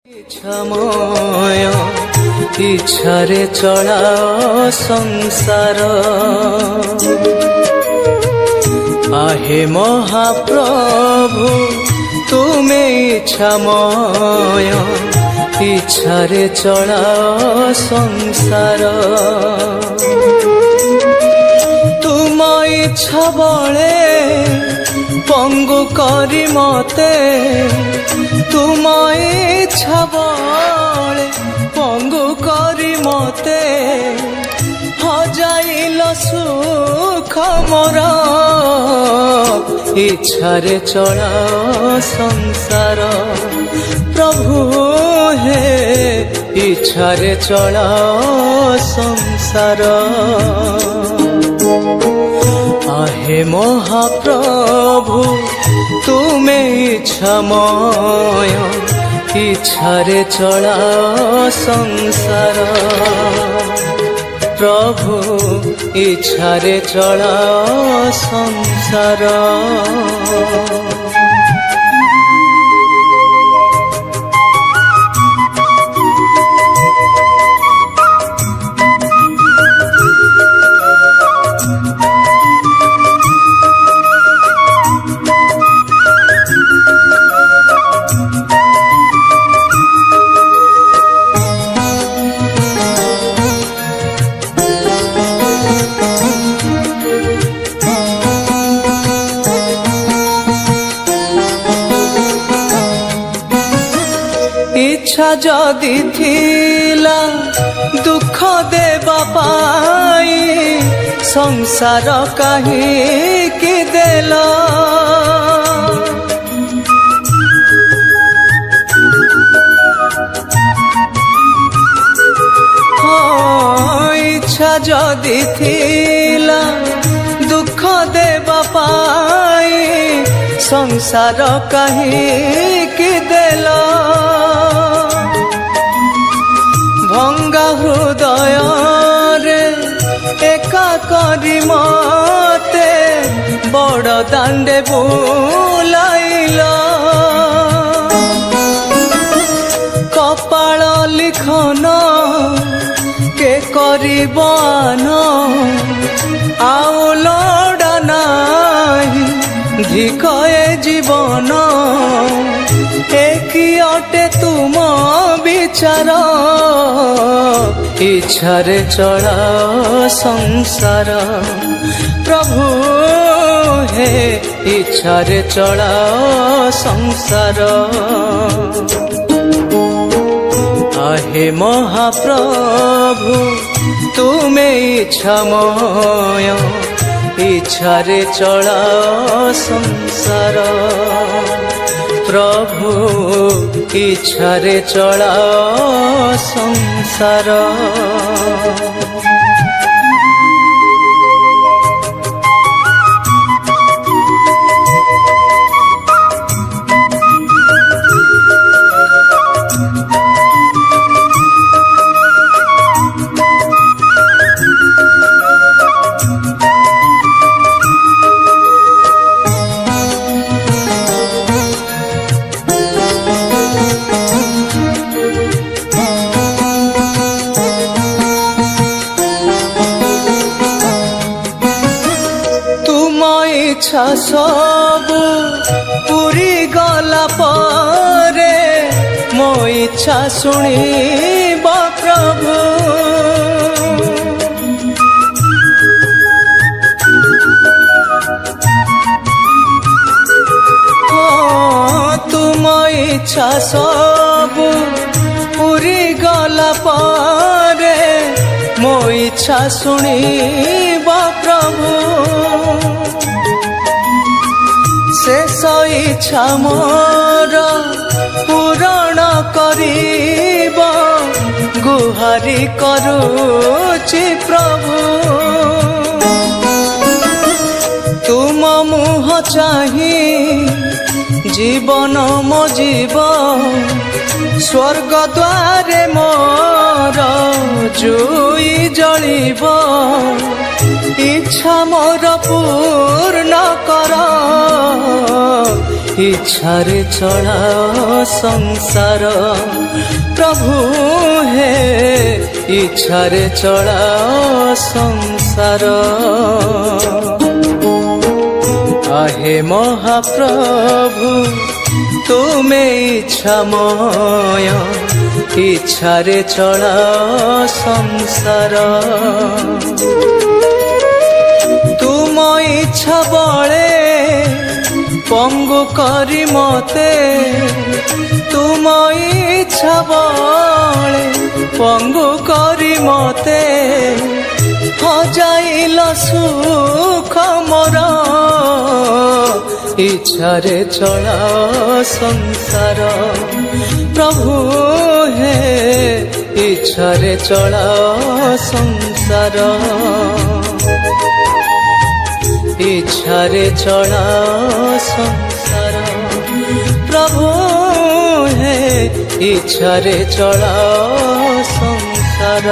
ইচ্ছাময় ইচ্ছারে চলা সংসার আহে মহাপ্রভু তুমি ইচ্ছাময় ইচ্ছারে চলা সংসার তুম ইচ্ছা বলে পঙ্গু করি মতে তুম ইচ্ছা বলে পঙ্গু করি মতে হজাইল সুখ মোর ইচ্ছারে চলা সংসার প্রভু হে ইচ্ছারে চলা সংসার আহে মহাপ্রভু তুমি ইচ্ছাময় ইচ্ছারে চলা সংসার প্রভু ইচ্ছারে চলা সংসার ইচ্ছা যদি থিলা দুঃখ দেবা পাই সংসার কাহিকি দেল ইচ্ছা যদি থিলা দুঃখ দেবা পাই সংসার কাহিকি দেল ভঙ্গা হৃদয় রে একা করি মতে বড় দাণ্ডে বুলাইল কপাল লিখন কে করিব আন আউ লড়া নাহি ধিক এ জীবন একই অটে তুম বিচার ইচ্ছারে চলা সংসার প্রভু হে ইচ্ছারে চলা সংসার আহে মহাপ্রভু তুমি ইচ্ছাময় ইচ্ছারে চলা সংসার প্রভু ইচ্ছারে চলা সংসার ইচ্ছা সবু পুরি গলা পরে মো ইচ্ছা শুনিব প্রভু তুম ইচ্ছা সবু পুরি গলা পরে মো ইচ্ছা শুনিব প্রভু শেষ ইচ্ছা মোর পূরণ করিব গুহারি করুছি প্রভু তুম মুহ চাহি জীবন মো জীব স্বর্গ দ্বারে মোর জুই জলিব ইচ্ছা মোর পূর্ণ কর इच्छारे चलाओ संसार प्रभु हे इच्छारे चलाओ संसार आहे महाप्रभु तुमे इच्छामय इच्छारे चलाओ संसार तुम इच्छा बळे पंगु करी मते तुम इच्छा बळे पंगु करी मते हजाइल सुख मोर इच्छारे चलाओ संसार प्रभु हे इच्छारे चलाओ संसार इच्छारे चलाओ संसार प्रभु हे इच्छारे चलाओ संसार।